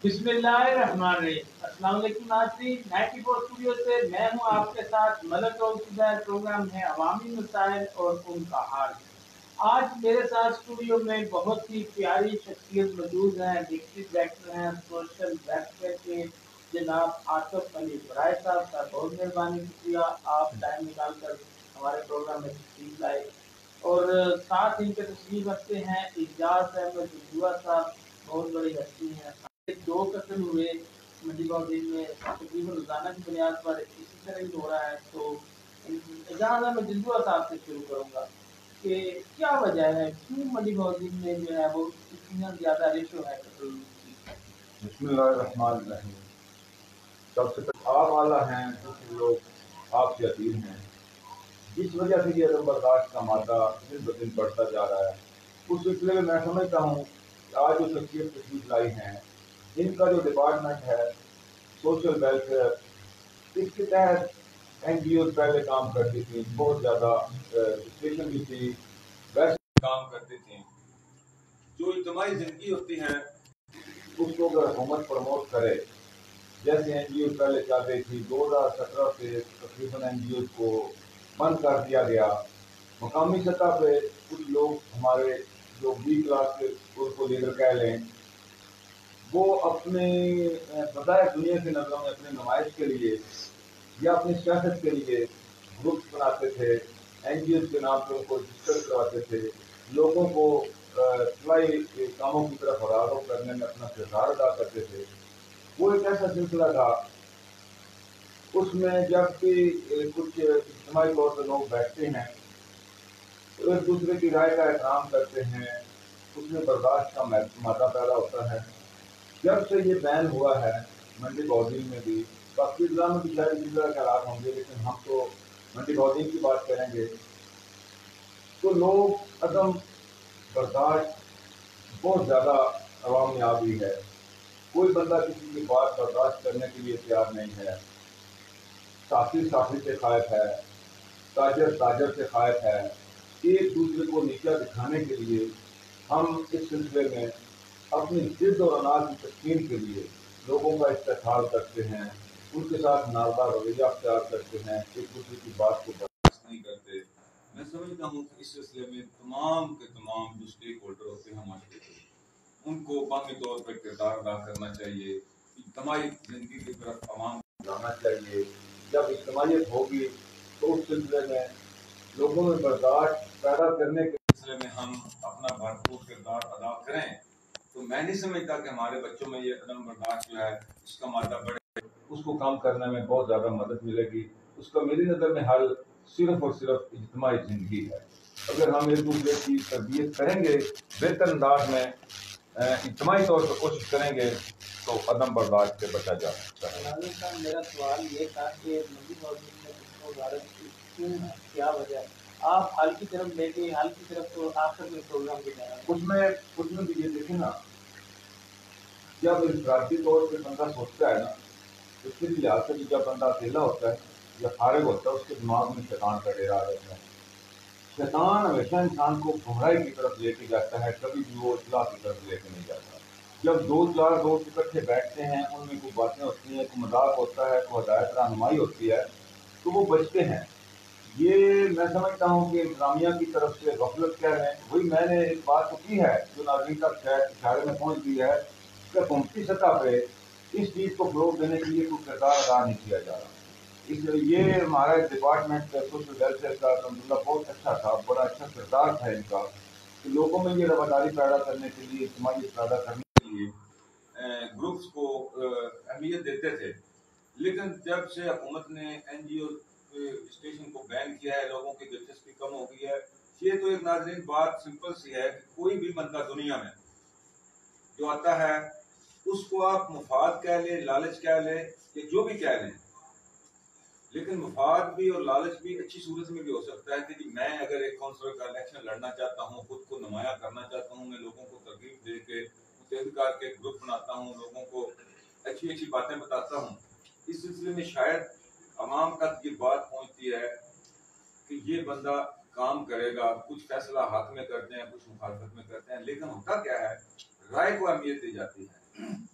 بسم اللہ الرحمن الرحیم۔ السلام علیکم ناظرین، 94 اسٹوڈیو سے میں ہوں آپ کے ساتھ ملک اور زبیر۔ پروگرام ہے عوامی مسائل اور ان کا حال۔ آج میرے ساتھ اسٹوڈیو میں بہت ہی پیاری شخصیت موجود ہیں، ڈپٹی ڈائریکٹر ہیں سوشل ویلفیئر کے جناب آصف علی برائے صاحب کا بہت مہربانی، شکریہ آپ ٹائم نکال کر ہمارے پروگرام میں تشریف لائے۔ اور ساتھ ان کے تشریف رکھتے ہیں اعجاز احمد جنجوعہ صاحب، بہت بڑی ہستی ہیں۔ دو قتل ہوئے منڈی باؤدین میں تقریباً روزانہ کی بنیاد پر اسی طرح ہی ہو رہا ہے۔ تو اعجاز احمد جنجوعہ صاحب سے شروع کروں گا کہ کیا وجہ ہے، کیوں منڈی باؤدین میں جو ہے وہ اتنا زیادہ ریشو ہے قتل کی؟ بسم اللہ الرحمن الرحیم۔ سب سے پہلے آپ اعلیٰ ہیں، دوسرے لوگ آپ کے عزیز ہیں، جس وجہ سے یہ عدم برداشت کا مادہ دن بدن بڑھتا جا رہا ہے۔ اس سلسلے میں سمجھتا ہوں کہ آج جو شخصیت تشریف لائی ہیں، ان کا جو ڈپارٹمنٹ ہے سوشل ویلفیئر، اس کے تحت این جی اوز پہلے کام کرتی تھیں، بہت زیادہ اسٹیشن بھی تھی، ویسے کام کرتی تھیں۔ جو اجتماعی زندگی ہوتی ہے اس کو اگر حکومت پروموٹ کرے، جیسے این جی او پہلے چل رہی تھی، 2017 سے تقریباً این جی او کو بند کر دیا گیا۔ مقامی سطح پہ کچھ لوگ ہمارے جو بی کلاس کے ان کو لیڈر کہہ لیں، وہ اپنے بظاہر دنیا کی نظروں میں اپنے نمائش کے لیے یا اپنی سیاست کے لیے گروپس بناتے تھے، این جی اوز کے نام پہ ان کو رجسٹر کرواتے تھے، لوگوں کو فلائی کاموں کی طرف راغب کرنے میں اپنا کردار ادا کرتے تھے۔ وہ ایک ایسا سلسلہ تھا، اس میں جب بھی کچھ اجتماعی طور پر لوگ بیٹھتے ہیں تو ایک دوسرے کی رائے کا احترام کرتے ہیں، اس میں برداشت کا مادہ پیدا ہوتا ہے۔ جب سے یہ بین ہوا ہے منڈی باؤدین میں بھی، باقی اضلاع میں بھی شاید اسی طرح کے حالات ہوں گے، لیکن ہم تو منڈی باؤدین کی بات کریں گے، تو لوگ عدم برداشت بہت زیادہ عوام میں آ گئی ہے۔ کوئی بندہ کسی کی بات برداشت کرنے کے لیے تیار نہیں ہے، ساتھی ساتھی سے خائف ہے، تاجر تاجر سے خائف ہے۔ ایک دوسرے کو نیچا دکھانے کے لیے ہم اس سلسلے میں اپنی ضد اور اناج کی تسکین کے لیے لوگوں کا استحصال کرتے ہیں، ان کے ساتھ نازدار رویہ اختیار کرتے ہیں، ایک دوسرے کی بات کو برداشت نہیں کرتے۔ میں سمجھتا ہوں کہ اس سلسلے میں تمام کے تمام جو اسٹیک ہولڈر ہوتے ہیں معاشرے کے، ان کو باقی طور پر کردار ادا کرنا چاہیے، اجتماعی زندگی کی طرف عوام کو جانا چاہیے۔ جب اجتماعیت ہوگی تو اس سلسلے میں لوگوں میں برداشت پیدا کرنے کے سلسلے میں ہم اپنا بھرپور کردار ادا کریں، تو میں نہیں سمجھتا کہ ہمارے بچوں میں یہ عدم برداشت جو ہے اس کا مادہ بڑھے، اس کو کم کرنے میں بہت زیادہ مدد ملے گی۔ اس کا میری نظر میں حل صرف اور صرف اجتماعی زندگی ہے۔ اگر ہم ایک دوسرے کی تربیت کریں گے بہتر انداز میں، اجتماعی طور پر کوشش کریں گے، تو عدم برداشت سے بچا جا سکتا ہے۔ ناظر صاحب، میرا سوال یہ تھا کہ منڈی باؤدین میں اس کو غارت کی کیوں ہے، کیا وجہ ہے؟ آپ حل کی طرف لے گئے، حل کی طرف تو آخر میں پروگرام کے جانا ہے۔ اس میں بھی یہ دیکھیں نا، جب انفرادی طور پہ بندہ سوچتا ہے نا، اس کے لحاظ سے بھی جب بندہ اکیلا ہوتا ہے یا فارغ ہوتا ہے، اس کے دماغ میں شیطان کا ڈیرا رہتا ہے۔ شیطان ہمیشہ انسان کو گمراہی کی طرف لے کے جاتا ہے، کبھی بھی وہ اصلاح کی طرف لے کے نہیں جاتا۔ جب دو چار دوست اکٹھے بیٹھتے ہیں، ان میں کوئی باتیں ہوتی ہیں، کوئی مذاق ہوتا ہے، کوئی ہدایت رہنمائی ہوتی ہے، تو وہ بچتے ہیں۔ یہ میں سمجھتا ہوں کہ انتظامیہ کی طرف سے غفلت کیا ہے۔ وہی میں نے ایک بات تو کی ہے جو ناظرین تک شاید اشارے میں پہنچ گئی ہے کہ حکومتی سطح پہ اس چیز کو فروغ دینے کے لیے کوئی کردار ادا نہیں کیا جا رہا۔ اس لیے یہ ہمارا ڈپارٹمنٹ سوشل ویلفیئر کا الحمدللہ بہت اچھا تھا، بڑا اچھا کردار تھا ان کا، کہ لوگوں میں یہ رواداری پیدا کرنے کے لیے، اجتماعیت پیدا کرنے کے لیے گروپس کو اہمیت دیتے تھے۔ لیکن جب سے حکومت نے این جی او اسٹیشن کو بین کیا ہے، لوگوں کی دلچسپی کم ہو گئی ہے۔ یہ تو ایک ناظرین بات سمپل سی ہے کہ کوئی بھی بندہ دنیا میں جو آتا ہے اس کو آپ مفاد کہہ لیں، لالچ کہہ لیں، کہ جو بھی کہہ لیں، لیکن مفاد بھی اور لالچ بھی اچھی صورت میں بھی ہو سکتا ہے کہ جی میں اگر ایک کونسلر کا الیکشن لڑنا چاہتا ہوں، خود کو نمایاں کرنا چاہتا ہوں، میں لوگوں کو ترغیب دے کے متحد کر کے گروپ بناتا ہوں، لوگوں کو اچھی اچھی باتیں بتاتا ہوں، اس سلسلے میں شاید عوام تک یہ بات پہنچتی ہے کہ یہ بندہ کام کرے گا، کچھ فیصلہ حق میں کرتے ہیں، کچھ مخالفت میں کرتے ہیں، لیکن ہوتا کیا ہے، رائے کو اہمیت دی جاتی ہے۔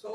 100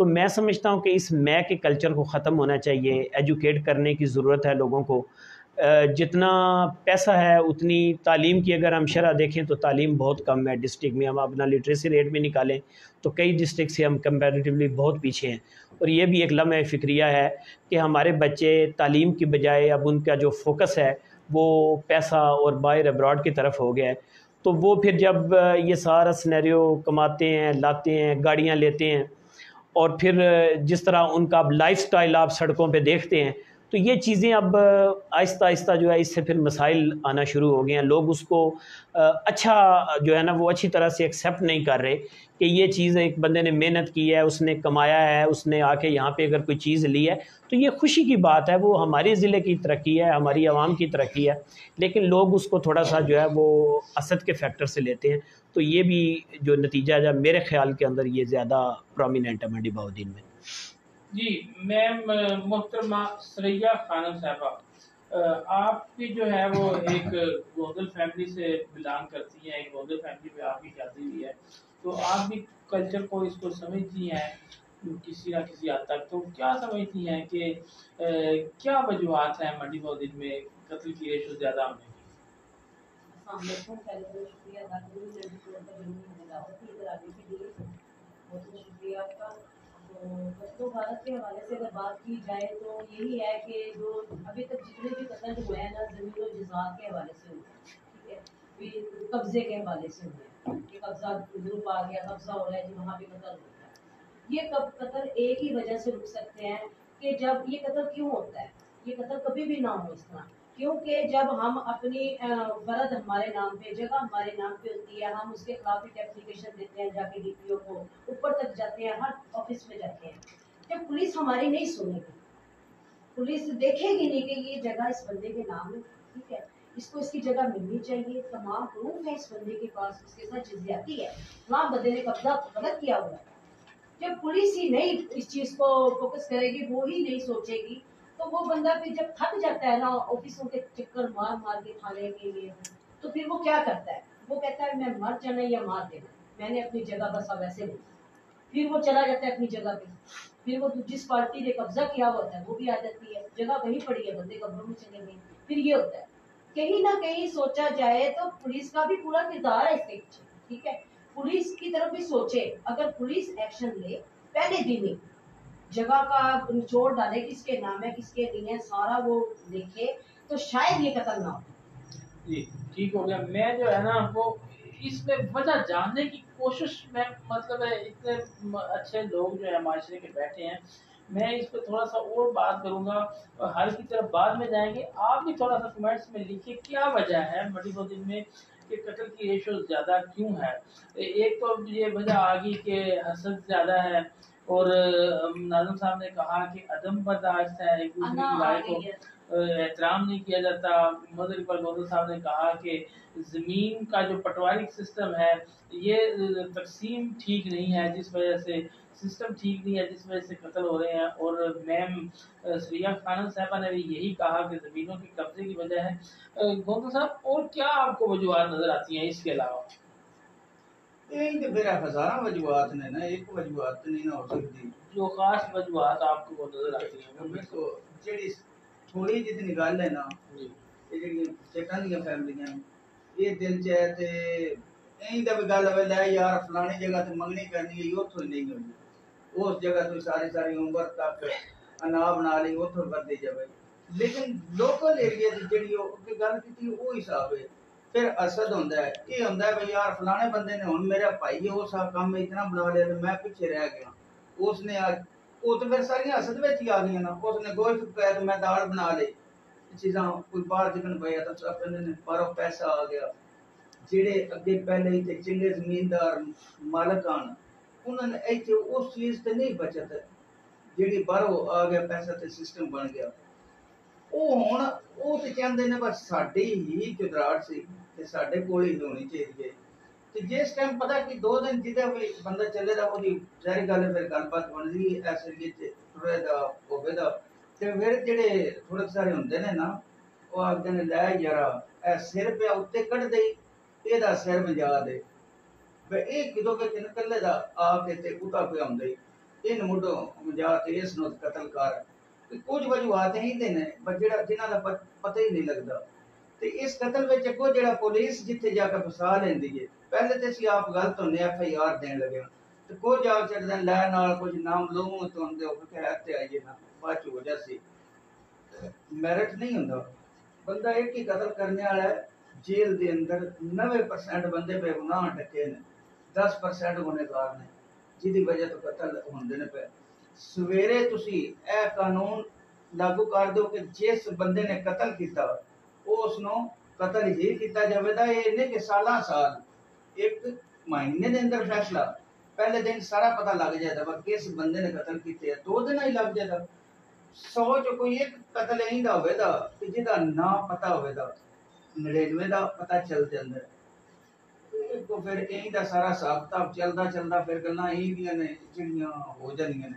تو میں سمجھتا ہوں کہ اس میں کے کلچر کو ختم ہونا چاہیے. ایجوکیٹ کرنے کی ضرورت ہے لوگوں کو. جتنا پیسہ ہے اتنی تعلیم کی اگر ہم شرح دیکھیں تو تعلیم بہت کم ہے ڈسٹرکٹ میں. ہم اپنا لٹریسی ریٹ بھی نکالیں تو کئی ڈسٹرکٹ سے ہم کمپیریٹیولی بہت پیچھے ہیں. اور یہ بھی ایک لمحہ فکریہ ہے کہ ہمارے بچے تعلیم کی بجائے اب ان کا جو فوکس ہے وہ پیسہ اور باہر ابراڈ کی طرف ہو گیا ہے. تو وہ پھر جب یہ سارا سنیریو کماتے ہیں، لاتے ہیں، گاڑیاں لیتے ہیں، اور پھر جس طرح ان کا اب لائف سٹائل آپ سڑکوں پہ دیکھتے ہیں، تو یہ چیزیں اب آہستہ آہستہ جو ہے اس سے پھر مسائل آنا شروع ہو گئے ہیں. لوگ اس کو اچھا جو ہے نا وہ اچھی طرح سے ایکسیپٹ نہیں کر رہے کہ یہ چیز ایک بندے نے محنت کی ہے، اس نے کمایا ہے، اس نے آ کے یہاں پہ اگر کوئی چیز لی ہے تو یہ خوشی کی بات ہے، وہ ہمارے ضلع کی ترقی ہے، ہماری عوام کی ترقی ہے. لیکن لوگ اس کو تھوڑا سا جو ہے وہ اسد کے فیکٹر سے لیتے ہیں. تو یہ بھی جو نتیجہ ہے میرے خیال کے اندر یہ زیادہ پرومیننٹ ہے منڈی بہاؤالدین میں. جی میم محترمہ ثریا خانم صاحبہ، آپ بھی جو ہے وہ ایک گوگل فیملی سے بلانگ کرتی ہیں، ایک گوگل فیملی پہ آپ کی شادی ہوئی ہے، تو آپ بھی کلچر کو اس کو سمجھتی ہیں کسی نہ کسی حد تک. تو کیا سمجھتی ہیں کہ کیا وجوہات ہیں منڈی بہاؤالدین میں قتل کی ریشو زیادہ ہونے کی؟ السلام علیکم. پہلے تو شکریہ ادا کروں گی لڑکی طور پر جو مجھے دعوت دی ادھر آنے کے لیے، بہت بہت شکریہ آپ کا. تو قتل و غارت کے حوالے سے اگر بات کی جائے تو یہی ہے کہ جو ابھی تک جتنے بھی قتل ہوئے ہیں نا زمین و جزات کے حوالے سے ہوئے ہیں، ٹھیک ہے، پھر قبضے کے حوالے سے ہوئے ہیں کہ قبضہ گروپ آ گیا، قبضہ ہو رہا ہے جی وہاں پہ قتل ہو رہا ہے. یہ قتل ایک ہی وجہ سے رک سکتے ہیں کہ جب یہ قتل کیوں ہوتا ہے، یہ قتل کبھی بھی نہ ہو اس طرح، کیونکہ جب ہم اپنی فرد ہمارے نام پہ، جگہ ہمارے نام پہ ہوتی ہے، ہم اس کے خلاف ایک اپلیکیشن دیتے ہیں، جا کے ڈی پی او کو اوپر تک جاتے ہیں، ہر آفس میں جاتے ہیں. جب پولیس ہماری نہیں سنے گی، پولیس دیکھے گی نہیں کہ یہ جگہ اس بندے کے نام ہے، ٹھیک ہے، اس کو اس کی جگہ ملنی چاہیے، تمام پروف ہے اس بندے کے پاس، اس کے ساتھ جزیاتی ہے، وہاں بندے نے قبضہ غلط کیا ہوا ہے. جب پولیس ہی نہیں اس چیز کو فوکس کرے گی، وہ ہی نہیں سوچے گی، تو وہ بندہ پھر جب تھک جاتا ہے نا آفسوں کے چکر مار مار کے تھانے کے لیے، تو پھر وہ کیا کرتا ہے، وہ کہتا ہے میں مر جانا یا مار دینا، میں نے اپنی جگہ بسا ویسے نہیں. پھر وہ چلا جاتا ہے اپنی جگہ پہ، پھر وہ جس پارٹی نے قبضہ کیا ہوتا ہے وہ بھی آ جاتی ہے، جگہ وہیں پڑی ہے، بندے قبروں میں چلے گئے. پھر یہ ہوتا ہے کہیں نہ کہیں سوچا جائے تو پولیس کا بھی پورا کردار ہے اس کے پیچھے، ٹھیک ہے، پولیس کی طرف بھی سوچے. اگر پولیس ایکشن لے پہلے دن ہی جگہ کا نچوڑ ڈالے کس کے نام ہے کس کے نہیں ہے، سارا وہ دیکھے تو شاید یہ قتل نہ ہو. جی ٹھیک ہو گیا. میں جو ہے نا وہ اس میں وجہ جاننے کی کوشش میں مطلب ہے، اتنے اچھے لوگ جو ہے معاشرے کے بیٹھے ہیں، میں اس پہ تھوڑا سا اور بات کروں گا، حل کی طرف بعد میں جائیں گے. آپ بھی تھوڑا سا کمنٹس میں لکھیے کیا وجہ ہے منڈی بہاؤالدین میں کہ قتل کی ریشو زیادہ کیوں ہے. ایک تو یہ وجہ آ گئی کہ حسد زیادہ ہے، اور ناظم صاحب نے کہا کہ عدم برداشت ہے، ایک دوسرے کی رائے کو احترام نہیں کیا جاتا. محمد اقبال گوزل صاحب نے کہا کہ زمین کا جو پٹواری سسٹم ہے یہ تقسیم ٹھیک نہیں ہے، جس وجہ سے سسٹم ٹھیک نہیں ہے، جس وجہ سے قتل ہو رہے ہیں. اور میم ثریا خانم صاحبہ نے بھی یہی کہا کہ زمینوں کے قبضے کی وجہ ہے. گوزل صاحب اور کیا آپ کو وجوہات نظر آتی ہیں اس کے علاوہ؟ یہ میرا ہزارہ وجوہات نے نا، ایک وجوہات نہیں نہ ہو سکتی. جو خاص وجوہات آپ کو نظر آتی ہیں دیکھو جیڑی تھوڑی جتنی گل ہے نا، جی یہ جڑی چٹن دی فیملیاں یہ دل چاہے تے این دا بھی گل ہوے لے یار فلانی جگہ تے منگنی کرنی ہے اوتھوں نہیں ہوئی، اس جگہ تو ساری ساری عمر تک انا بنا لی اوتھوں بدی جاوے. لیکن لوکل ایریا دی جڑی او گل کیتی او حساب ہے. پھر اسد ہوندا ہے، یہ ہوندا ہے بھئی یار فلانے بندے نے ہن میرا بھائی ہے اس کام میں اتنا بنا لیا تے میں پیچھے رہ گیا، اس نے وہ تو پھر ساری حسد وچ ہی آ گئی نا. اس نے گوشت پکایا تو میں دال بنا لی، چیزاں کوئی باہر جکن پیا تو اپنے نے باہروں پیسہ آ گیا. جڑے اگے پہلے ہی تے چنگے زمیندار مالک آن انہوں نے ایتھے اس چیز تے نہیں بچت جڑی باہروں آ گیا پیسہ تے سسٹم بن گیا. وہ ہن وہ تے چاہندے نے بس ساڈی ہی چدراہٹ سی تے ساڈے کول ہی ہونی چاہیے. تے جس ٹائم پتہ کہ 2 دن جدے بھی بندہ چلے دا وہ ظاہر گل ہے پھر گل بات بنتی ایسے لیے ٹرے دا ہوے دا. تے پھر جڑے تھوڑے سارے ہوندے نے نا وہ آخدے نے لے یارا اے سر پہ اتنے کٹ دئی یہ سر بجا دے بھئی یہ کدو کہ کلے دا آ کے تے اتا پہ آدھے ان مڈوں جا کے اس نو قتل کر کچھ وجوہات ہی دے نے جڑا جنہاں دا پتہ ہی نہیں لگدا تے اس قتل وچ کو جڑا پولیس جتھے جا کے فسا لیندی ہے پہلے تے سی آپ غلط ہونے ایف آئی آر دین لگے تے کو جا چڑھدا لے نال کچھ نام لوگوں تو ان دے خیر تے آئیے نا بچ ہو جاسی میرٹ نہیں ہوندا بندہ ایک ہی قتل کرنے والا ہے جیل دے اندر 90% بندے بے گناہ ٹکے نے 10% گنہگار نے جدی وجہ تو قتل ہوندے نے پے سویرے تسی اے قانون لاگو کر دو کہ جس بندے نے قتل کیتا اس نو قتل ہی کیتا جاوے دا یہ نہیں کہ سالاں سال ایک مہینے دے اندر فیصلہ پہلے دن سارا پتہ لگ جائے گا کس بندے نے قتل کیتے 2 دن ہی لگ جائے گا 100 چ کوئی ایک قتل نہیں دا ہوئے دا کہ جدا نام پتہ ہوئے دا 99 دا پتہ چل جاندا ہے تو پھر یہی دا سارا حساب کتاب چلدا پھر گلاں ہی دیاں نے جڑیاں ہو جاندیاں نے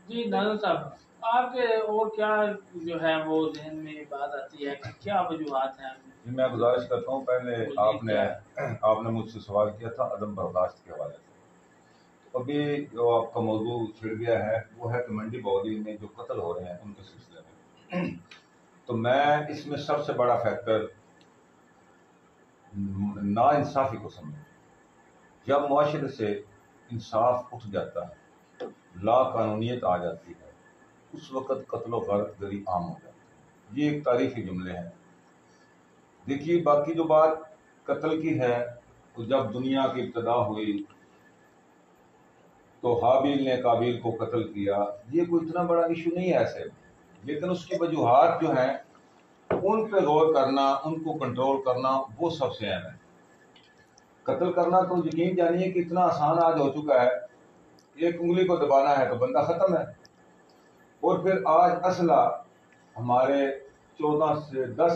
جی ناظر صاحب آپ کے اور کیا جو ہے وہ ذہن میں بات آتی ہے کہ کیا وجوہات ہیں؟ جی میں گزارش کرتا ہوں پہلے آپ نے مجھ سے سوال کیا تھا عدم برداشت کے حوالے سے ابھی جو آپ کا موضوع چھڑ گیا ہے وہ ہے کہ منڈی بولی میں جو قتل ہو رہے ہیں ان کے سلسلے میں تو میں اس میں سب سے بڑا فیکٹر نا انصافی کو سمجھوں جب معاشرے سے انصاف اٹھ جاتا ہے لا قانونیت آ جاتی ہے اس وقت قتل و غارت گری عام ہو جاتی ہے یہ ایک تاریخی جملے ہیں دیکھیے باقی جو بات قتل کی ہے تو جب دنیا کی ابتدا ہوئی تو حابیل نے قابیل کو قتل کیا یہ کوئی اتنا بڑا ایشو نہیں ہے ایسے لیکن اس کی وجوہات جو ہیں ان پہ غور کرنا ان کو کنٹرول کرنا وہ سب سے اہم ہے قتل کرنا تو یقین جانیے کہ اتنا آسان آج ہو چکا ہے ایک انگلی کو دبانا ہے تو بندہ ختم ہے اور پھر آج اسلحہ ہمارے 10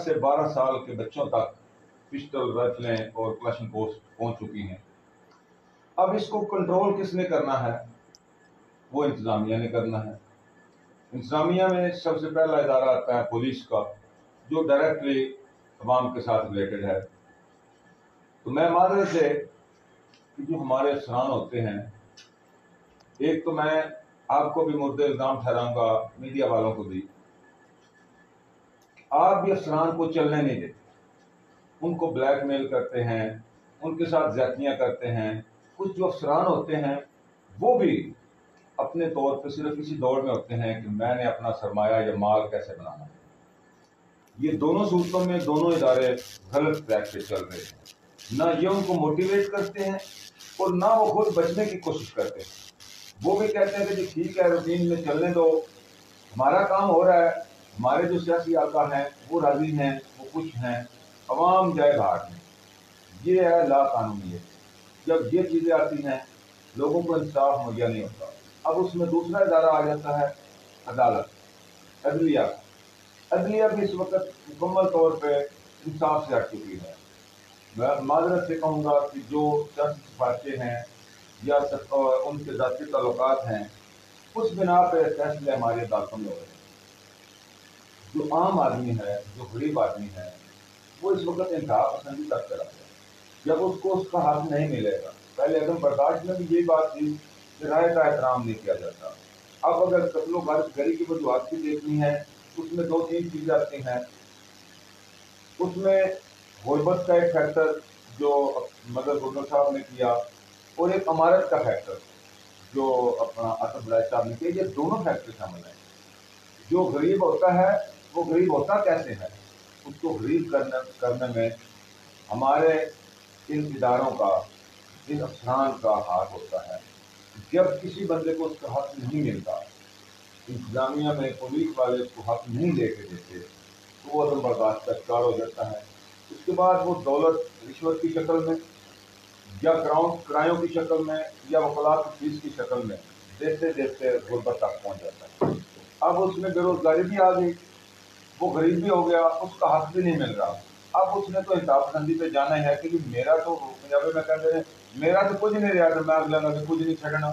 سے 12 سال کے بچوں تک پسٹل رائفلیں اور کلاشن پوسٹ پہنچ چکی ہیں اب اس کو کنٹرول کس نے کرنا ہے وہ انتظامیہ نے کرنا ہے انتظامیہ میں سب سے پہلا ادارہ آتا ہے پولیس کا جو ڈائریکٹلی عوام کے ساتھ ریلیٹڈ ہے تو میں معذرت سے کہ جو ہمارے افسران ہوتے ہیں ایک تو میں آپ کو بھی مورد الزام ٹھہراؤں گا میڈیا والوں کو بھی آپ بھی افسران کو چلنے نہیں دیتے ان کو بلیک میل کرتے ہیں ان کے ساتھ زیادتیاں کرتے ہیں کچھ جو افسران ہوتے ہیں وہ بھی اپنے طور پہ صرف اسی دوڑ میں ہوتے ہیں کہ میں نے اپنا سرمایہ یا مال کیسے بنانا ہے یہ دونوں صورتوں میں دونوں ادارے غلط ٹریک پہ چل رہے ہیں نہ یہ ان کو موٹیویٹ کرتے ہیں اور نہ وہ خود بچنے کی کوشش کرتے ہیں وہ بھی کہتے ہیں کہ جی ٹھیک ہے روٹین میں چلنے دو ہمارا کام ہو رہا ہے ہمارے جو سیاسی آقا ہیں وہ راضی ہیں وہ خوش ہیں عوام جائے گھاٹ میں یہ ہے لا قانونیت جب یہ چیزیں آتی ہیں لوگوں کو انصاف مہیا نہیں ہوتا اب اس میں دوسرا ادارہ آ جاتا ہے عدالت عدلیہ بھی اس وقت مکمل طور پہ انصاف سے ہٹ چکی ہے میں معذرت سے کہوں گا کہ جو سیاسی سفارشیں ہیں یا ان کے ذاتی تعلقات ہیں اس بنا پہ فیصلے ہماری عدالتوں میں ہو رہے ہیں جو عام آدمی ہے جو غریب آدمی ہے وہ اس وقت انتہا پسندی تک کرا ہے جب اس کو اس کا حق نہیں ملے گا پہلے عدم برداشت میں بھی یہی بات تھی کہ رائے کا احترام نہیں کیا جاتا اب اگر قتل و غارت گری کی وجوہات بھی دیکھنی ہے اس میں 2-3 چیزیں آتی ہیں اس میں غربت کا ایک فیکٹر جو مدر گورنر صاحب نے کیا اور ایک امارت کا فیکٹر جو اپنا اسد رائے صاحب نے کیا یہ دونوں فیکٹر شامل ہیں جو غریب ہوتا ہے وہ غریب ہوتا کیسے ہے اس کو غریب کرنے میں ہمارے ان اداروں کا ان افسران کا ہاتھ ہوتا ہے جب کسی بندے کو اس کا حق نہیں ملتا انتظامیہ میں پولیس والے اس کو حق نہیں لے کے دیتے تو وہ عدم برداشت کا شکار ہو جاتا ہے اس کے بعد وہ دولت رشوت کی شکل میں یا کرایوں کی شکل میں یا وکلاء کی فیس کی شکل میں دیتے دیتے غربت تک پہنچ جاتا ہے اب اس میں بے روزگاری بھی آ گئی وہ غریب بھی ہو گیا اس کا حق بھی نہیں مل رہا اب اس نے تو انصاف پسندی پہ جانا ہے کہ میرا تو پنجابی میں کہتے ہیں میرا تو کچھ نہیں رہا تو میں اگلا نہ کچھ نہیں چھڑنا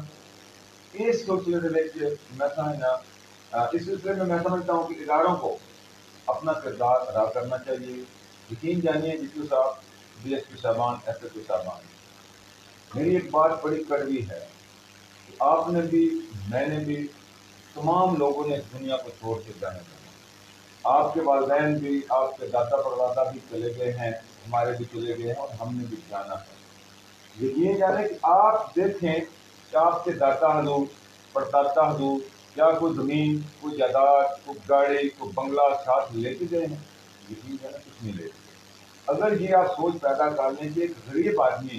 اس سلسلے سے لے کے میں سمجھنا اس سلسلے میں میں سمجھتا ہوں کہ اداروں کو اپنا کردار ادا کرنا چاہیے یقین جانیے ڈی ٹی صاحب ڈی ایس پی صاحبان ایس ایس پی صاحبان میری ایک بات بڑی کڑوی ہے آپ نے بھی میں نے بھی تمام لوگوں نے اس دنیا کو چھوڑ کے جانا چاہا، آپ کے والدین بھی، آپ کے دادا پردادا بھی چلے گئے ہیں، ہمارے بھی چلے گئے ہیں اور ہم نے بھی جانا ہے۔ یہ جانے کہ آپ دیکھیں کہ آپ کے دادا حضور پردادا حضور کیا کوئی زمین، کوئی جائیداد، کوئی گاڑی، کوئی بنگلہ ساتھ لے کے گئے ہیں؟ یقین جانا کچھ نہیں لے کے۔ اگر یہ آپ سوچ پیدا کر لیں کہ ایک غریب آدمی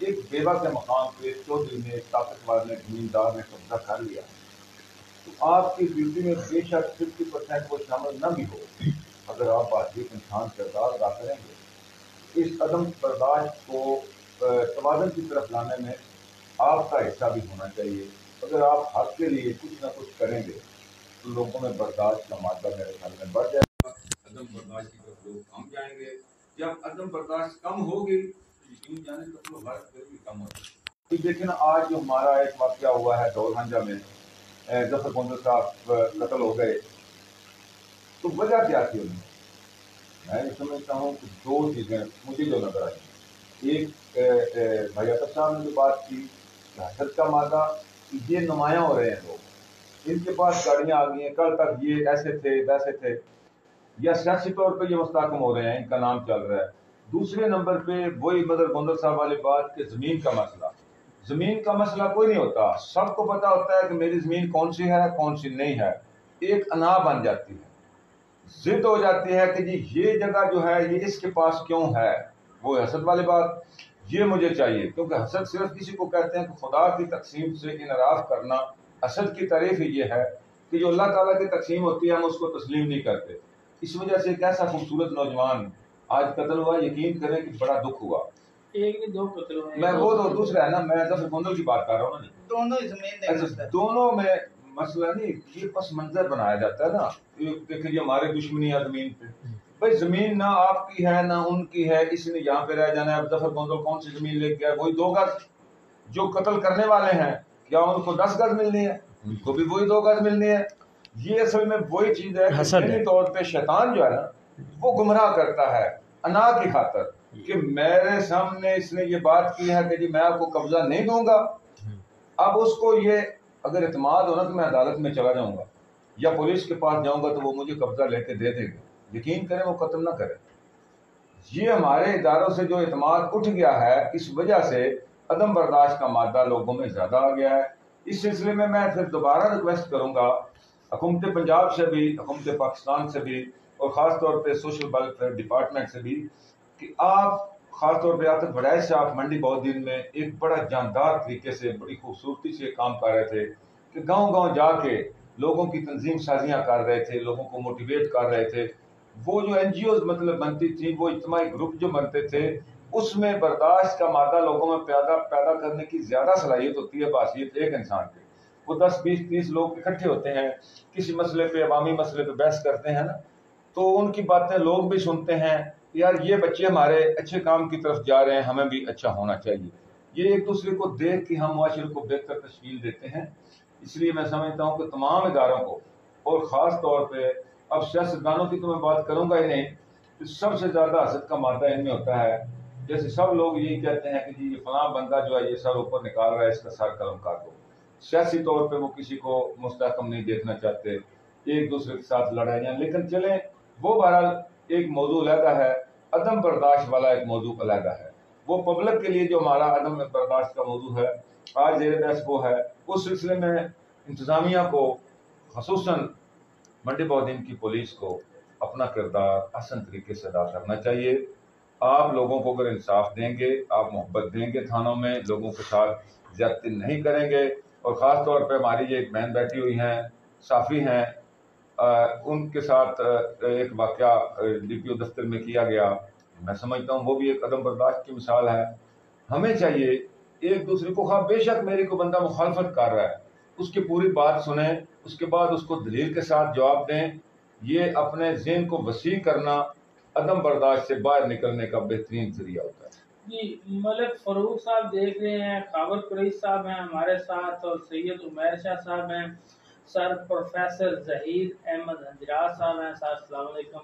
ایک بیوہ کے مقام پہ چودھری نے، طاقتور نے، زمیندار نے قبضہ کر لیا، تو آپ کی ڈیوٹی میں بے شک 50% وہ شامل نہ بھی ہو، اگر آپ بات ایک انسان کردار ادا کریں گے، اس عدم برداشت کو توازن کی طرف لانے میں آپ کا حصہ بھی ہونا چاہیے۔ اگر آپ حق کے لیے کچھ نہ کچھ کریں گے تو لوگوں میں برداشت کا مادہ میرے خیال میں بڑھ جائے گا، عدم برداشت کی طرف لوگ کم جائیں گے۔ جب عدم برداشت کم ہوگی تو یقین جانے تو لوگ ہر پھر بھی کم ہوگی۔ دیکھیں نا، آج جو ہمارا ایک واقعہ ہوا ہے دور ہنجا میں، ظفر گوندر صاحب قتل ہو گئے، تو وجہ کیا تھی انہیں؟ میں یہ سمجھتا ہوں کہ دو چیزیں مجھے جو نظر آئی۔ ایک بھائی عطر صاحب نے جو بات کی کہ حسد کا مادہ، یہ نمایاں ہو رہے ہیں لوگ، ان کے پاس گاڑیاں آ گئی ہیں، کل تک یہ ایسے تھے ویسے تھے، یا سیاسی طور پہ یہ مستحکم ہو رہے ہیں، ان کا نام چل رہا ہے۔ دوسرے نمبر پہ وہی مدر گوندر صاحب والی بات کہ زمین کا مسئلہ، زمین کا مسئلہ کوئی نہیں ہوتا، سب کو پتا ہوتا ہے کہ میری زمین کون سی ہے کون سی نہیں ہے۔ ایک انا بن جاتی ہے، ضد ہو جاتی ہے کہ جی یہ جگہ جو ہے یہ اس کے پاس کیوں ہے، وہ حسد والی بات، یہ مجھے چاہیے۔ کیونکہ حسد صرف کسی کو کہتے ہیں کہ خدا کی تقسیم سے انحراف کرنا۔ حسد کی تعریف ہی یہ ہے کہ جو اللہ تعالیٰ کی تقسیم ہوتی ہے ہم اس کو تسلیم نہیں کرتے۔ اس وجہ سے ایک ایسا خوبصورت نوجوان آج قتل ہوا، یقین کریں کہ بڑا دکھ ہوا۔ ایک نہیں دو قتل ہوئے ہیں۔ میں وہ تو دوسرا ہے نا، میں ظفر گوندر کی بات کر رہا ہوں نا، دونوں ہی زمین دے مسئلہ ہے۔ دونوں میں مسئلہ نہیں، یہ پس منظر بنایا جاتا ہے نا، دیکھیں یہ ہمارے دشمنی ہے زمین پہ، بھائی زمین نہ آپ کی ہے نہ ان کی ہے، اس نے یہاں پہ رہ جانا ہے۔ اب ظفر گوندر کون سی زمین لے کے آئے؟ وہی 2 گز، جو قتل کرنے والے ہیں کیا ان کو 10 گز ملنی ہے؟ ان کو بھی وہی 2 گز ملنی ہے۔ یہ اصل میں وہی چیز ہے کہ ذہنی طور پہ شیطان جو ہے نا وہ گمراہ کرتا ہے انا کی خاطر، کہ میرے سامنے اس نے یہ بات کی ہے کہ جی میں آپ کو قبضہ نہیں دوں گا، اب اس کو یہ اگر اعتماد ہونا تو میں عدالت میں چلا جاؤں گا یا پولیس کے پاس جاؤں گا تو وہ مجھے قبضہ لے کے دے دے گا، یقین کریں وہ قتل نہ کرے۔ یہ ہمارے اداروں سے جو اعتماد اٹھ گیا ہے، اس وجہ سے عدم برداشت کا مادہ لوگوں میں زیادہ آ گیا ہے۔ اس سلسلے میں میں پھر دوبارہ ریکویسٹ کروں گا حکومت پنجاب سے بھی، حکومت پاکستان سے بھی، اور خاص طور پہ سوشل ویلفیئر ڈپارٹمنٹ سے بھی، کہ آپ خاص طور پہ عاطف وڑائچ صاحب منڈی بہت دن میں ایک بڑا جاندار طریقے سے بڑی خوبصورتی سے کام کر رہے تھے کہ گاؤں گاؤں جا کے لوگوں کی تنظیم سازیاں کر رہے تھے، لوگوں کو موٹیویٹ کر رہے تھے۔ وہ جو این جی اوز مطلب بنتی تھی، وہ اجتماعی گروپ جو بنتے تھے، اس میں برداشت کا مادہ لوگوں میں پیدا کرنے کی زیادہ صلاحیت ہوتی ہے بحیثیت ایک انسان کے۔ وہ 10 20 30 لوگ اکٹھے ہوتے ہیں، کسی مسئلے پہ، عوامی مسئلے پہ بحث کرتے ہیں نا، تو ان کی باتیں لوگ بھی سنتے ہیں، یار یہ بچے ہمارے اچھے کام کی طرف جا رہے ہیں، ہمیں بھی اچھا ہونا چاہیے۔ یہ ایک دوسرے کو دیکھ کے ہم معاشرے کو بہتر تشکیل دیتے ہیں۔ اس لیے میں سمجھتا ہوں کہ تمام اداروں کو، اور خاص طور پہ اب سیاستدانوں کی تو میں بات کروں گا ہی نہیں، کہ سب سے زیادہ حسد کا مادہ ان میں ہوتا ہے۔ جیسے سب لوگ یہی کہتے ہیں کہ جی یہ فلاں بندہ جو ہے یہ سر اوپر نکال رہا ہے، اس کا سر قلم کاٹ دو۔ سیاسی طور پہ وہ کسی کو مستحکم نہیں دیکھنا چاہتے، ایک دوسرے کے ساتھ لڑائیاں، لیکن چلیں وہ بہرحال ایک موضوع علیحدہ ہے، عدم برداشت والا ایک موضوع علیحدہ ہے۔ وہ پبلک کے لیے جو ہمارا عدم برداشت کا موضوع ہے آج زیر بحث وہ ہے، اس سلسلے میں انتظامیہ کو، خصوصاً منڈی بہودین کی پولیس کو اپنا کردار احسن طریقے سے ادا کرنا چاہیے۔ آپ لوگوں کو اگر انصاف دیں گے، آپ محبت دیں گے، تھانوں میں لوگوں کے ساتھ زیادتی نہیں کریں گے، اور خاص طور پہ ہماری یہ ایک بہن بیٹھی ہوئی ہیں، صافی ہیں، ان کے ساتھ ایک واقعہ ڈی پی او دفتر میں کیا گیا، میں سمجھتا ہوں وہ بھی ایک عدم برداشت کی مثال ہے۔ ہمیں چاہیے ایک دوسرے کو، خواہ بے شک میری کو بندہ مخالفت کر رہا ہے، اس کی پوری بات سنیں، اس کے بعد اس کو دلیل کے ساتھ جواب دیں۔ یہ اپنے ذہن کو وسیع کرنا عدم برداشت سے باہر نکلنے کا بہترین ذریعہ ہوتا ہے۔ جی، ملک فاروق صاحب دیکھ رہے ہیں، خاور قریش صاحب ہیں ہمارے ساتھ، اور سید عمیر شاہ صاحب ہیں، سر پروفیسر ظہیر احمد ہنجرات صاحب ہیں، سر السلام علیکم۔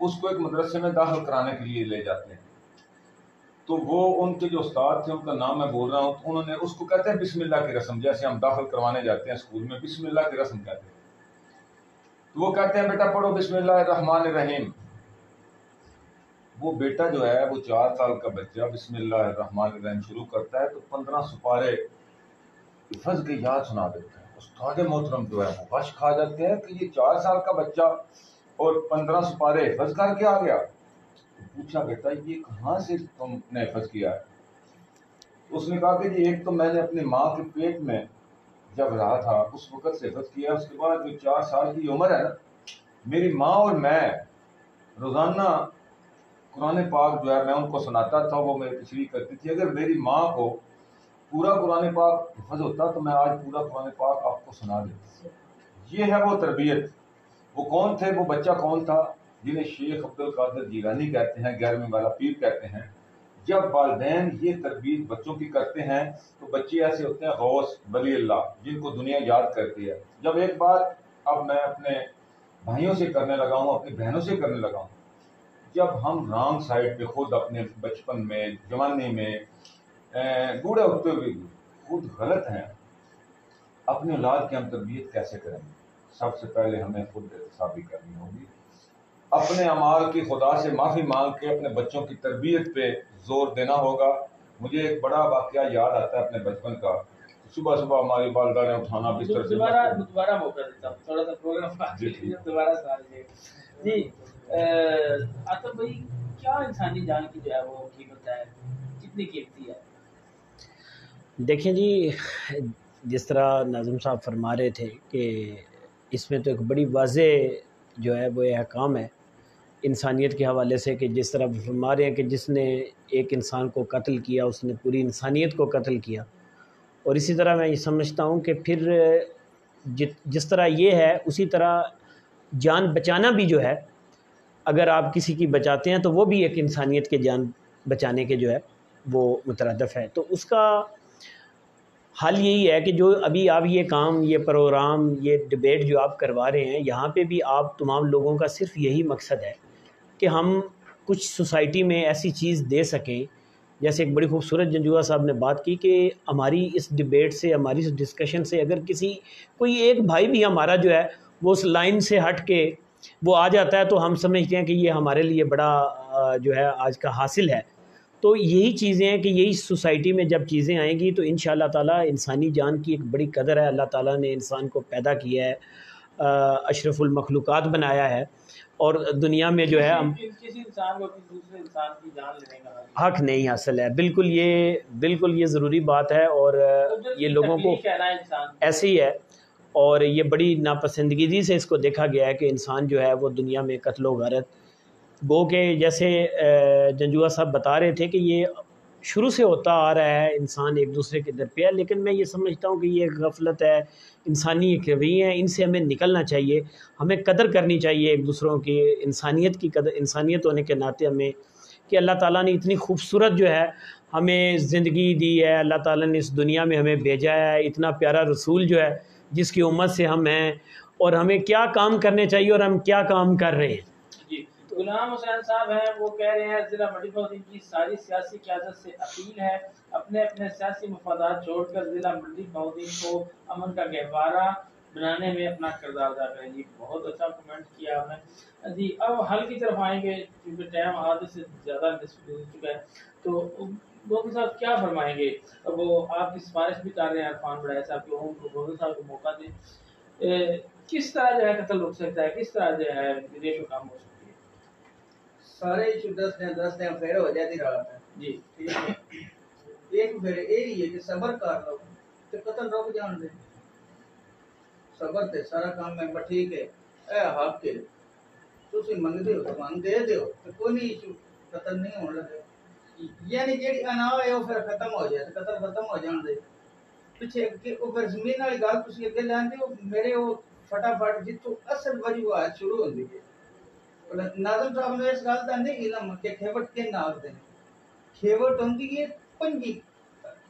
اس کو ایک مدرسے میں داخل کرانے کے لیے لے جاتے ہیں. تو وہ ان کے جو استاد تھے ان کا نام میں بول رہا ہوں, انہوں نے اس کو کہتے ہیں بسم اللہ کی رسم, جیسے ہم داخل کروانے جاتے ہیں اسکول میں بسم اللہ کی رسم کہتے ہیں. تو وہ کہتے ہیں بیٹا پڑھو بسم اللہ الرحمن الرحیم. وہ بیٹا جو ہے وہ 4 سال کا بچہ بسم اللہ الرحمن الرحیم شروع کرتا ہے تو 15 سپارے حفظ کے یاد سنا دیتا ہے. استاد محترم جو ہے وہ بش کھا جاتے ہیں کہ یہ 4 سال کا بچہ اور 15 سپارے حفظ کر کے آ گیا. پوچھا بیٹا یہ کہاں سے تم نے حفظ کیا ہے؟ اس نے کہا کہ جی ایک تو میں نے اپنی ماں کے پیٹ میں جب رہا تھا اس وقت سے حفظ کیا, اس کے بعد جو 4 سال کی عمر ہے نا, میری ماں اور میں روزانہ قرآن پاک جو ہے میں ان کو سناتا تھا, وہ میری تشریح کرتی تھی. اگر میری ماں کو پورا قرآن پاک حفظ ہوتا تو میں آج پورا قرآن پاک آپ کو سنا دیتا. یہ ہے وہ تربیت. وہ کون تھے, وہ بچہ کون تھا جنہیں شیخ عبد القادر جیلانی کہتے ہیں, 11ویں والا پیر کہتے ہیں. جب والدین یہ تربیت بچوں کی کرتے ہیں تو بچے ایسے ہوتے ہیں غوث ولی اللہ جن کو دنیا یاد کرتی ہے. جب ایک بار اب میں اپنے بھائیوں سے کرنے لگا ہوں, اپنی بہنوں سے کرنے لگا ہوں, جب ہم رانگ سائڈ پہ خود اپنے بچپن میں جوانی میں بوڑھے ہوتے ہوئے خود غلط ہیں, اپنے اولاد کی ہم تربیت کیسے کریں گے؟ سب سے پہلے ہمیں خود احتسابی کرنی ہوگی, اپنے اعمال کی خدا سے معافی مانگ کے اپنے بچوں کی تربیت پہ زور دینا ہوگا. مجھے ایک بڑا واقعہ یاد آتا ہے اپنے بچپن کا. صبح صبح ہماری والدہ نے اٹھانا بستر سے. دوبارہ موقع دیتا ہوں, تھوڑا سا پروگرام دوبارہ سنا لیجیے. جی عاطف بھائی, کیا انسانی جان کی جو ہے وہ قیمت ہے, کتنی قیمتی ہے؟ دیکھیں جی, جس طرح ناظم صاحب فرما رہے تھے کہ اس میں تو ایک بڑی واضح جو ہے وہ احکام ہے انسانیت کے حوالے سے, کہ جس طرح فرما رہے ہیں کہ جس نے ایک انسان کو قتل کیا اس نے پوری انسانیت کو قتل کیا. اور اسی طرح میں یہ سمجھتا ہوں کہ پھر جس طرح یہ ہے اسی طرح جان بچانا بھی جو ہے, اگر آپ کسی کی بچاتے ہیں تو وہ بھی ایک انسانیت کے جان بچانے کے جو ہے وہ مترادف ہے. تو اس کا حل یہی ہے کہ جو ابھی آپ یہ کام, یہ پروگرام, یہ ڈبیٹ جو آپ کروا رہے ہیں, یہاں پہ بھی آپ تمام لوگوں کا صرف یہی مقصد ہے کہ ہم کچھ سوسائٹی میں ایسی چیز دے سکیں. جیسے ایک بڑی خوبصورت جنجوعہ صاحب نے بات کی کہ ہماری اس ڈبیٹ سے, ہماری اس ڈسکشن سے اگر کوئی ایک بھائی بھی ہمارا جو ہے وہ اس لائن سے ہٹ کے وہ آ جاتا ہے تو ہم سمجھتے ہیں کہ یہ ہمارے لیے بڑا جو ہے آج کا حاصل ہے. تو یہی چیزیں ہیں کہ یہی سوسائٹی میں جب چیزیں آئیں گی تو انشاءاللہ تعالیٰ انسانی جان کی ایک بڑی قدر ہے. اللہ تعالیٰ نے انسان کو پیدا کیا ہے, اشرف المخلوقات بنایا ہے, اور دنیا میں جو ہے ہم کسی انسان کو دوسرے انسان کی جان لینے کا حق نہیں حاصل ہے. بالکل یہ ضروری بات ہے, اور یہ لوگوں کو ایسے ہی ہے, اور یہ بڑی ناپسندگی سے اس کو دیکھا گیا ہے کہ انسان جو ہے وہ دنیا میں قتل و غارت گو کہ جیسے جنجوعہ صاحب بتا رہے تھے کہ یہ شروع سے ہوتا آ رہا ہے, انسان ایک دوسرے کے در پہ ہے. لیکن میں یہ سمجھتا ہوں کہ یہ ایک غفلت ہے, انسانی ایک رویے ہیں, ان سے ہمیں نکلنا چاہیے. ہمیں قدر کرنی چاہیے ایک دوسروں کی, انسانیت کی قدر, انسانیت ہونے کے ناطے ہمیں, کہ اللہ تعالیٰ نے اتنی خوبصورت جو ہے ہمیں زندگی دی ہے, اللہ تعالیٰ نے اس دنیا میں ہمیں بھیجا ہے, اتنا پیارا رسول جو ہے جس کی امت سے ہم ہیں, اور ہمیں کیا کام کرنے چاہیے اور ہم کیا کام کر رہے ہیں. جی, غلام حسین صاحب ہیں, وہ کہہ رہے ہیں ضلع منڈی بہودی کی ساری سیاسی قیادت سے اپیل ہے اپنے اپنے سیاسی مفادات چھوڑ کر ضلع منڈی بہودی کو امن کا گہوارہ بنانے میں اپنا کردار ادا کریں. جی بہت اچھا کمنٹ کیا آپ نے. جی اب حل کی طرف آئیں گے کیونکہ ٹائم آدھے سے زیادہ نصف ہو چکا ہے, تو گوگل صاحب کیا فرمائیں گے؟ وہ آپ کی سفارش بھی کر رہے ہیں عرفان بڑائے صاحب کو, گوگل صاحب کو موقع دیں, کس طرح جو ہے قتل رک سکتا ہے, کس طرح جو ہے ریشو کام ہو سکتی ہے؟ سارے ایشو 10 دن پھر ہو جاتی رات ہے. جی ٹھیک ہے, ایک پھر یہی ہے کہ صبر کر لو تو قتل رک جان دے. صبر تے سارا کام ہے. ٹھیک ہے, اے حق کے تسی منگدے ہو تو منگ دے دیو, تو کوئی نہیں ایشو, قتل نہیں ہونے لگے. یعنی جیڑی انا ہے وہ پھر ختم ہو جائے, قتل ختم ہو جان دے. پیچھے کہ وہ پھر زمین والی گل تسی اگے لیندے ہو, میرے وہ فٹافٹ جتوں اصل وجوہات شروع ہوندی ہے. ناظم صاحب نے اس گل کا نہیں علم کہ کھیوٹ کے نال دے, کھیوٹ ہوندی ہے پنجی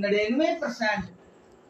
99%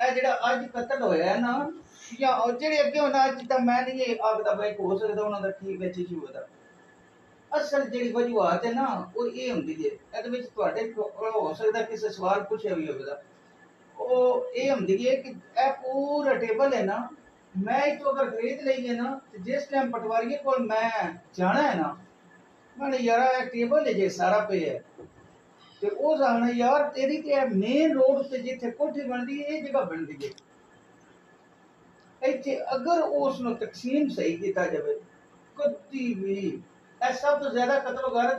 ਇਹ ਜਿਹੜਾ ਅੱਜ ਕਤਲ ਹੋਇਆ ਨਾ ਜਾਂ ਉਹ ਜਿਹੜੇ ਅੱਗੇ ਉਹਨਾਂ ਅੱਜ ਤਾਂ ਮੈਂ ਨਹੀਂ ਇਹ ਆਖਦਾ ਬਈ ਹੋ ਸਕਦਾ ਉਹਨਾਂ ਦਾ ਠੀਕ ਵਿੱਚ ਇਸ਼ੂ ਹੋਦਾ ਅਸਲ ਜਿਹੜੀ ਵਜੂਹਾਤ ਹੈ ਨਾ ਉਹ ਇਹ ਹੁੰਦੀ ਹੈ ਇਹਦੇ ਵਿੱਚ ਤੁਹਾਡੇ ਕੋਲ ਹੋ ਸਕਦਾ ਕਿਸੇ ਸਵਾਲ ਪੁੱਛਿਆ ਵੀ ਹੋਵੇਗਾ ਉਹ ਇਹ ਹੁੰਦੀ ਹੈ ਕਿ ਇਹ ਪੂਰਾ ਟੇਬਲ ਹੈ ਨਾ ਮੈਂ ਇਹ ਤੋਂ ਅਗਰ ਖਰੀਦ ਲਈਏ ਨਾ ਤੇ ਜਿਸ ਟਾਈਮ ਪਟਵਾਰੀ ਕੋਲ ਮੈਂ ਜਾਣਾ ਹੈ ਨਾ ਮੈਂ ਯਾਰ ਇਹ ਟੇਬਲ ਹੈ ਜੇ ਸਾਰਾ ਪਿਆ ਹੈ ਤੇ ਉਹ ਜਾਣਾ ਯਾਰ ਤੇਰੀ ਤੇ ਮੇਨ ਰੋਡ ਤੇ ਜਿੱਥੇ ਕੋਠੀ ਬਣਦੀ ਹੈ ਇਹ ਜਗ੍ਹਾ ਬਣਦੀ ਹੈ ਇੱਥੇ ਅਗਰ ਉਸ ਨੂੰ ਤਕਸੀਮ ਸਹੀ ਕੀਤਾ ਜਾਵੇ ਕਦੀ ਵੀ ਇਹ ਸਭ ਤੋਂ ਜ਼ਿਆਦਾ ਕਤਲ-ਓ-ਗਾਰਤ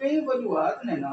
ਕਈ ਵਜੂਹਾਤ ਨੇ ਨਾ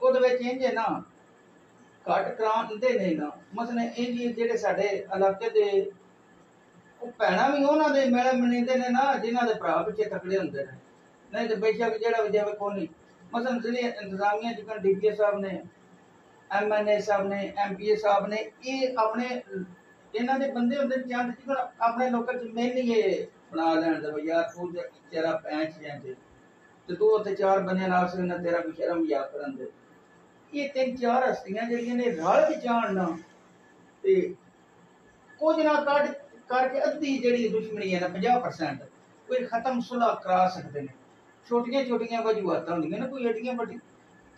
ਉਹਦੇ ਵਿੱਚ ਇੰਜ ਹੈ ਨਾ ਘੱਟ ਕਰਾਉਂਦੇ ਨੇ ਨਾ ਮਸਲੇ ਇੰਜ ਜਿਹੜੇ ਸਾਡੇ ਇਲਾਕੇ ਦੇ ਉਹ ਭੈਣਾਂ ਵੀ ਉਹਨਾਂ ਦੇ ਮੇਲੇ ਮਨੀਂਦੇ ਨੇ ਨਾ ਜਿਨ੍ਹਾਂ ਦੇ ਭਰਾ ਪਿੱਛੇ ਤਕੜੇ ਹੁੰਦੇ ਨੇ ਨਹੀਂ ਤੇ ਬੇਸ਼ੱਕ ਜਿਹੜਾ ਵੀ ਜਾਵੇ ਕੋਈ ਨਹੀਂ ਮਸਲਨ ਜ਼ਿਲ੍ਹੇ ਇੰਤਜ਼ਾਮੀਆ ਜਿਕਨ ਡੀਪੀਏ ਸਾਹਿਬ ਨੇ ਐਮਐਨਏ ਸਾਹਿਬ ਨੇ ਐਮਪੀਏ ਸਾਹਿਬ ਨੇ ਇਹ ਆਪਣੇ ਇਹਨਾਂ ਦੇ ਬੰਦੇ ਹੁੰਦੇ ਚੰਦ ਜਿਕਨ ਆਪਣੇ ਲੋਕਾਂ ਚ ਮਿਹਨੀਏ ਬਣਾ ਲੈਣ ਦੇ ਯਾਰ ਤੂੰ ਤੇਰਾ ਪੈਂਚ ਜਾਂਦੇ ਤੇ ਤੂੰ ਉੱਥੇ ਚਾਰ ਬੰਦਿਆਂ ਨਾਲ ਸੇ ਨਾ ਤੇਰਾ ਕੋਈ ਸ਼ਰਮ ਯਾਦ ਕਰਨ ਦੇ ਇਹ ਤਿੰਨ ਚਾਰ ਹਸਤੀਆਂ ਜਿਹੜੀਆਂ ਨੇ ਰਲ ਕੇ ਜਾਣ ਨਾ ਤੇ ਕੁਝ ਨਾ ਕੱਢ ਕਰਕੇ ਅੱਧੀ ਜਿਹੜੀ ਦੁਸ਼ਮਣੀ ਹੈ ਨਾ 50% ਕੋਈ ਖਤਮ ਸੁਲਹ ਕਰਾ ਸਕਦੇ ਨੇ ਛੋਟੀਆਂ ਛੋਟੀਆਂ ਵਜੂਹਾਤਾਂ ਹੁੰਦੀਆਂ ਨੇ ਕੋਈ ਏਡੀਆਂ ਵੱਡੀ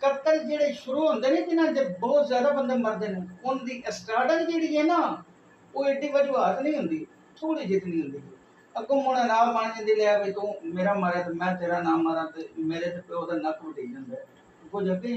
ਕਤਲ ਜਿਹੜੇ ਸ਼ੁਰੂ ਹੁੰਦੇ ਨੇ ਜਿਨ੍ਹਾਂ ਦੇ ਬਹੁਤ ਜ਼ਿਆਦਾ ਬੰਦੇ ਮਰਦੇ ਨੇ ਉਹਨਾਂ ਦੀ ਸਟਾਰਟਿੰਗ ਜਿਹੜੀ ਹੈ ਨਾ ਉਹ ਏਡੀ ਵਜੂਹਾਤ ਨਹੀਂ ਹੁੰਦੀ ਥੋੜੀ ਜਿਤਨੀ ਹੁੰਦੀ ਅੱਗੋਂ ਮੁੰਡਾ ਨਾਲ ਬਣ ਜਾਂਦੀ ਲਿਆ ਵੀ ਤੂੰ ਮੇਰਾ ਮਾਰਿਆ ਤੇ ਮੈਂ ਤੇਰਾ ਨਾਮ ਮਾਰਾਂ ਤੇ ਮੇਰੇ ਤੇ ਪਿਓ ਦਾ ਨੱਕ ਵਢੀ ਜਾਂਦਾ ਕੁਝ ਅੱਗੇ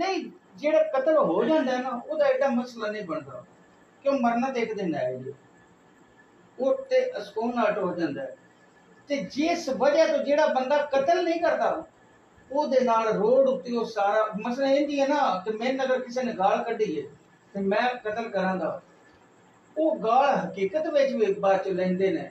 ਨਹੀਂ ਜਿਹੜਾ ਕਤਲ ਹੋ ਜਾਂਦਾ ਹੈ ਨਾ ਉਹਦਾ ਐਡਾ ਮਸਲਾ ਨਹੀਂ ਬਣਦਾ ਕਿਉਂ ਮਰਨਾ ਤੇ ਇੱਕ ਦਿਨ ਆਏ ਜੀ ਉਹ ਤੇ ਸਕੂਨ ਹਟ ਹੋ ਜਾਂਦਾ ਹੈ ਤੇ ਜਿਸ ਵਜ੍ਹਾ ਤੋਂ ਜਿਹੜਾ ਬੰਦਾ ਕਤਲ ਨਹੀਂ ਕਰਦਾ ਉਹਦੇ ਨਾਲ ਰੋਡ ਉੱਤੇ ਉਹ ਸਾਰਾ ਮਸਲਾ ਇਹ ਨਹੀਂ ਹੈ ਨਾ ਕਿ ਮੈਨੂੰ ਅਗਰ ਕਿਸੇ ਨੇ ਗਾਲ ਕੱਢੀ ਹੈ ਤੇ ਮੈਂ ਕਤਲ ਕਰਾਂਗਾ ਉਹ ਗਾਲ ਹਕੀਕਤ ਵਿੱਚ ਵੀ ਬਾਅਦ ਚ ਲੈਂਦੇ ਨੇ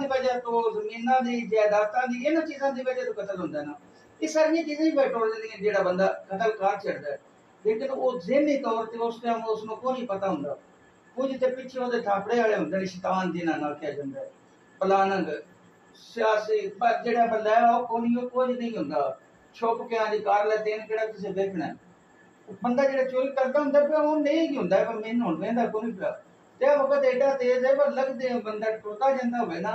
ਦੀ ਵਜ੍ਹਾ ਤੋਂ ਜ਼ਮੀਨਾਂ ਦੀ ਜਾਇਦਾਦਾਂ ਦੀ ਇਹਨਾਂ ਚੀਜ਼ਾਂ ਦੀ ਵਜ੍ਹਾ ਤੋਂ ਕਤਲ ਹੁੰਦਾ ਨਾ ਇਹ ਸਾਰੀਆਂ ਚੀਜ਼ਾਂ ਹੀ ਬੈਠੋ ਜਾਂਦੀਆਂ ਜਿਹੜਾ ਬੰਦਾ ਕਤਲ ਕਰ ਛੱਡਦਾ ਹੈ ਲੇਕਿਨ ਉਹ ਜ਼ਿਹਨੀ ਤੌਰ ਤੇ ਉਸ ਟਾਈਮ ਉਸ ਨੂੰ ਕੋਈ ਨਹੀਂ ਪਤਾ ਹੁੰਦਾ ਕੁਝ ਤੇ ਪਿੱਛੇ ਉਹਦੇ ਥਾਪੜੇ ਵਾਲੇ ਹੁੰਦੇ ਨੇ ਸ਼ੈਤਾਨ ਜਿਨ੍ਹਾਂ ਨਾਲ ਕਿਹਾ ਜਾਂਦਾ ਹੈ ਪਲਾਨੰਗ ਸਿਆਸੀ ਪਰ ਜਿਹੜਾ ਬੰਦਾ ਹੈ ਉਹ ਕੋਈ ਕੁਝ ਨਹੀਂ ਹੁੰਦਾ ਛੁਪ ਕੇ ਆਂਦੀ ਕਰ ਲੈ ਦੇਣ ਕਿਹੜਾ ਕਿਸੇ ਵੇਖਣਾ ਬੰਦਾ ਜਿਹੜਾ ਚੋਰੀ ਕਰਦਾ ਹੁੰਦਾ ਪਿਆ ਉਹ ਨਹੀਂ ਕੀ ਹੁੰਦਾ ਪਰ ਮੈਨੂੰ ਹੁਣ ਵੇਂਦਾ ਕੋਈ ਨਹੀਂ ਪਿਆ ਤੇ ਵਕਤ ਐਡਾ ਤੇਜ਼ ਹੈ ਪਰ ਲੱਗਦੇ ਬੰਦਾ ਟੁੱਟਾ ਜਾਂਦਾ ਹੋਵੇ ਨਾ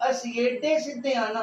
ਅਸੀਂ ਏਡੇ ਸਿੱਧੇ ਆ ਨਾ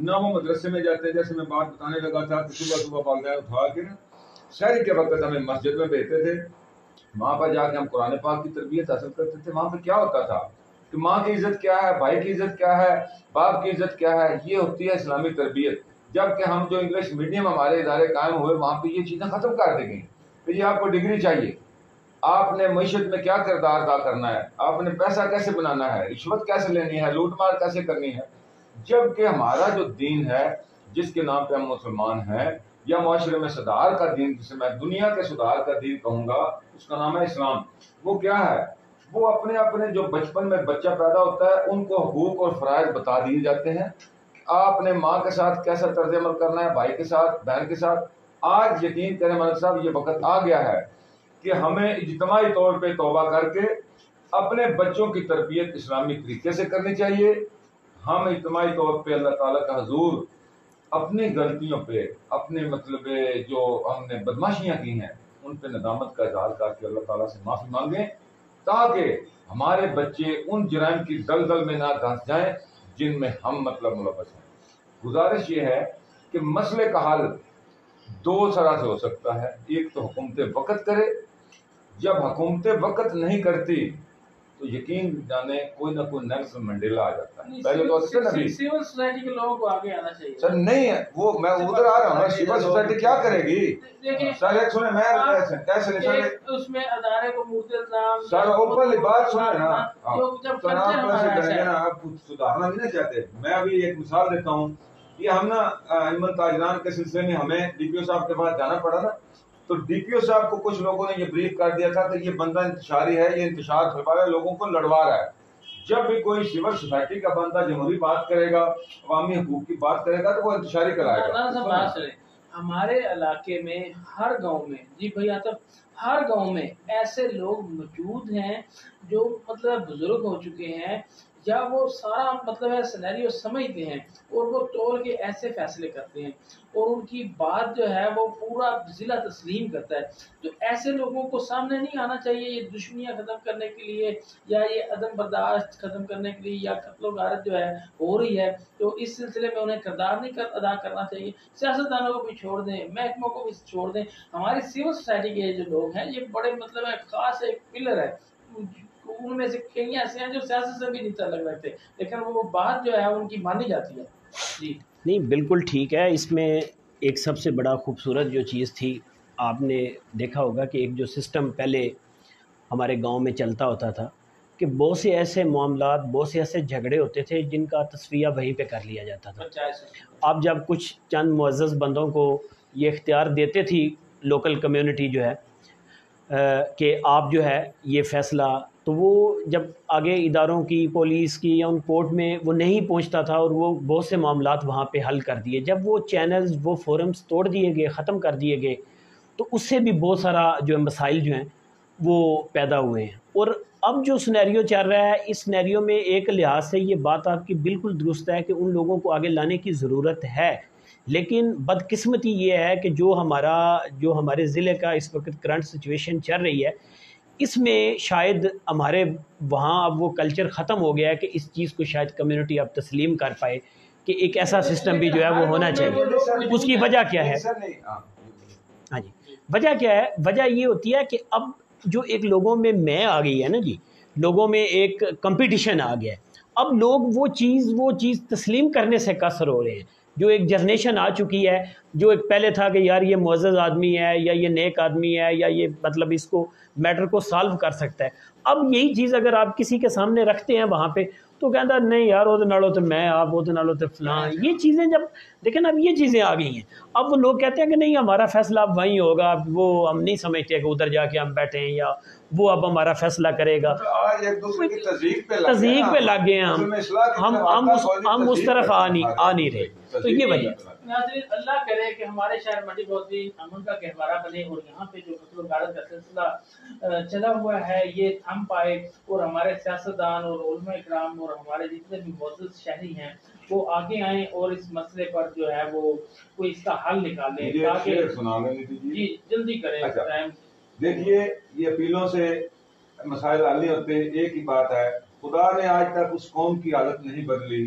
نہ وہ مدرسے میں جاتے. جیسے میں بات بتانے لگا تھا کہ صبح صبح والدین اٹھا کے نا شہر کے وقت ہمیں مسجد میں بھیجتے تھے. وہاں پر جا کے ہم قرآن پاک کی تربیت حاصل کرتے تھے. وہاں پہ کیا ہوتا تھا کہ ماں کی عزت کیا ہے, بھائی کی عزت کیا ہے, باپ کی عزت کیا ہے, یہ ہوتی ہے اسلامی تربیت. جبکہ ہم جو انگلش میڈیم ہمارے ادارے قائم ہوئے وہاں پہ یہ چیزیں ختم کر دی گئیں کہ یہ آپ کو ڈگری چاہیے, آپ نے معیشت میں کیا کردار ادا کرنا ہے, آپ نے پیسہ کیسے بنانا ہے, رشوت کیسے لینی ہے, لوٹ مار کیسے کرنی ہے. جبکہ ہمارا جو دین ہے جس کے نام پہ ہم مسلمان ہیں, یا معاشرے میں صدار کا دین, جسے میں دنیا کے صدار کا دین کہوں گا, اس کا نام ہے اسلام. وہ کیا ہے؟ وہ اپنے اپنے جو بچپن میں بچہ پیدا ہوتا ہے ان کو حقوق اور فرائض بتا دیے جاتے ہیں. آپ نے ماں کے ساتھ کیسا طرز عمل کرنا ہے, بھائی کے ساتھ, بہن کے ساتھ. آج یقین کریں ملک صاحب, یہ وقت آ گیا ہے کہ ہمیں اجتماعی طور پہ توبہ کر کے اپنے بچوں کی تربیت اسلامی طریقے سے کرنی چاہیے. ہم اجتماعی طور پہ اللہ تعالیٰ کا حضور اپنی غلطیوں پہ, اپنے مطلب جو ہم نے بدماشیاں کی ہیں ان پہ ندامت کا اظہار کر کے اللہ تعالیٰ سے معافی مانگیں, تاکہ ہمارے بچے ان جرائم کی دلدل میں نہ دھنس جائیں جن میں ہم مطلب ملوث ہیں. گزارش یہ ہے کہ مسئلے کا حل دو طرح سے ہو سکتا ہے. ایک تو حکومت وقت کرے, جب حکومت وقت نہیں کرتی تو یقین جانے کوئی نہ کوئی نیلسن منڈیلا آ جاتا ہے. پہلے تو سول سوسائٹی کے لوگوں کو آگے آنا چاہیے. سر نہیں ہے وہ, میں ادھر آ رہا ہوں. سول سوسائٹی کیا کرے گی سر؟ ایک سنیں, میں کیسے نہیں سر اس میں ادارے کو ملزام سر اوپر بات سنیں نا, جب سر آپ کیسے کریں گے نا, آپ سدھارنا نہیں نا چاہتے. میں ابھی ایک مثال دیتا ہوں. یہ ہم نا ایمن تاجران کے سلسلے میں ہمیں ڈی پی او صاحب کے پاس جانا پڑا نا, تو ڈی پی او صاحب کو کچھ لوگوں نے یہ بریف کر دیا تھا کہ یہ بندہ انتشاری ہے, یہ انتشار پھیلا رہا ہے, لوگوں کو لڑوا رہا ہے. جب بھی کوئی سول سوسائٹی کا بندہ جمہوری بات کرے گا, عوامی حقوق کی بات کرے گا, تو وہ انتشاری کرائے گا. ہمارے علاقے میں ہر گاؤں میں, جی بھائی ہر گاؤں میں ایسے لوگ موجود ہیں جو مطلب بزرگ ہو چکے ہیں, یا وہ سارا مطلب ہے سینیریو سمجھتے ہیں اور وہ توڑ کے ایسے فیصلے کرتے ہیں, اور ان کی بات جو ہے وہ پورا ضلع تسلیم کرتا ہے. تو ایسے لوگوں کو سامنے نہیں آنا چاہیے یہ دشمنیاں ختم کرنے کے لیے, یا یہ عدم برداشت ختم کرنے کے لیے, یا قتل و غارت جو ہے ہو رہی ہے, تو اس سلسلے میں انہیں کردار نہیں ادا کرنا چاہیے. سیاستدانوں کو بھی چھوڑ دیں, محکموں کو بھی چھوڑ دیں. ہماری سول سوسائٹی کے جو لوگ ہیں یہ بڑے مطلب ہے خاص ایک پلر ہے. ان میں سے کئی ایسے ہیں جو سیاست سے بھی نہیں تعلق رکھتے, لیکن وہ بات جو ہے ان کی مانی جاتی ہے. جی نہیں بالکل ٹھیک ہے. اس میں ایک سب سے بڑا خوبصورت جو چیز تھی, آپ نے دیکھا ہوگا کہ ایک جو سسٹم پہلے ہمارے گاؤں میں چلتا ہوتا تھا کہ بہت سے ایسے معاملات, بہت سے ایسے جھگڑے ہوتے تھے جن کا تصفیہ وہیں پہ کر لیا جاتا تھا. آپ جب کچھ چند معزز بندوں کو یہ اختیار دیتے تھی لوکل کمیونٹی جو ہے کہ آپ جو ہے یہ فیصلہ, تو وہ جب آگے اداروں کی, پولیس کی یا ان کورٹ میں وہ نہیں پہنچتا تھا, اور وہ بہت سے معاملات وہاں پہ حل کر دیے. جب وہ چینلز, وہ فورمز توڑ دیے گئے, ختم کر دیے گئے, تو اس سے بھی بہت سارا جو مسائل جو ہیں وہ پیدا ہوئے ہیں. اور اب جو سینیریو چل رہا ہے, اس سینیریو میں ایک لحاظ سے یہ بات آپ کی بالکل درست ہے کہ ان لوگوں کو آگے لانے کی ضرورت ہے, لیکن بدقسمتی یہ ہے کہ جو ہمارے ضلع کا اس وقت کرنٹ سچویشن چل رہی ہے, اس میں شاید ہمارے وہاں اب وہ کلچر ختم ہو گیا ہے کہ اس چیز کو شاید کمیونٹی اب تسلیم کر پائے کہ ایک ایسا سسٹم بھی جو ہے وہ ہونا چاہیے. اس کی وجہ کیا ہے؟ ہاں جی, وجہ کیا ہے؟ وجہ یہ ہوتی ہے کہ اب جو ایک لوگوں میں آ گئی ہے نا جی, لوگوں میں ایک کمپٹیشن آ گیا ہے. اب لوگ وہ چیز تسلیم کرنے سے قاصر ہو رہے ہیں. جو ایک جنریشن آ چکی ہے, جو ایک پہلے تھا کہ یار یہ معزز آدمی ہے, یا یہ نیک آدمی ہے, یا یہ مطلب اس کو میٹر کو سالو کر سکتا ہے. اب یہی چیز اگر آپ کسی کے سامنے رکھتے ہیں وہاں پہ, تو کہتا نہیں یار وہ نالوں تو میں, آپ وہ نالوں تو فلاں. یہ چیزیں جب دیکھیں اب یہ چیزیں آ گئی ہیں, اب وہ لوگ کہتے ہیں کہ نہیں ہمارا فیصلہ اب وہیں ہوگا, وہ ہم نہیں سمجھتے کہ ادھر جا کے ہم بیٹھیں, یا وہ اب ہمارا فیصلہ کرے گا. تذیق پہ لگ گئے ہم اس طرف آ نہیں رہے. تو یہ وجہ. ناظرین, اللہ کرے کہ ہمارے شہر منڈی بہت امن کا گہوارہ بنے, اور یہاں پہ جو قتل و غارت کا سلسلہ چلا ہوا ہے یہ تھم پائے, اور ہمارے سیاستدان اور علماء اکرام اور ہمارے جتنے بھی معزز شہری ہیں وہ آگے آئیں اور اس مسئلے پر جو ہے وہ کوئی اس کا حل نکالیں, تاکہ جی جلدی کریں. دیکھیے یہ اپیلوں سے مسائل حل نہیں ہوتے. ایک ہی بات ہے, خدا نے آج تک اس قوم کی حالت نہیں بدلی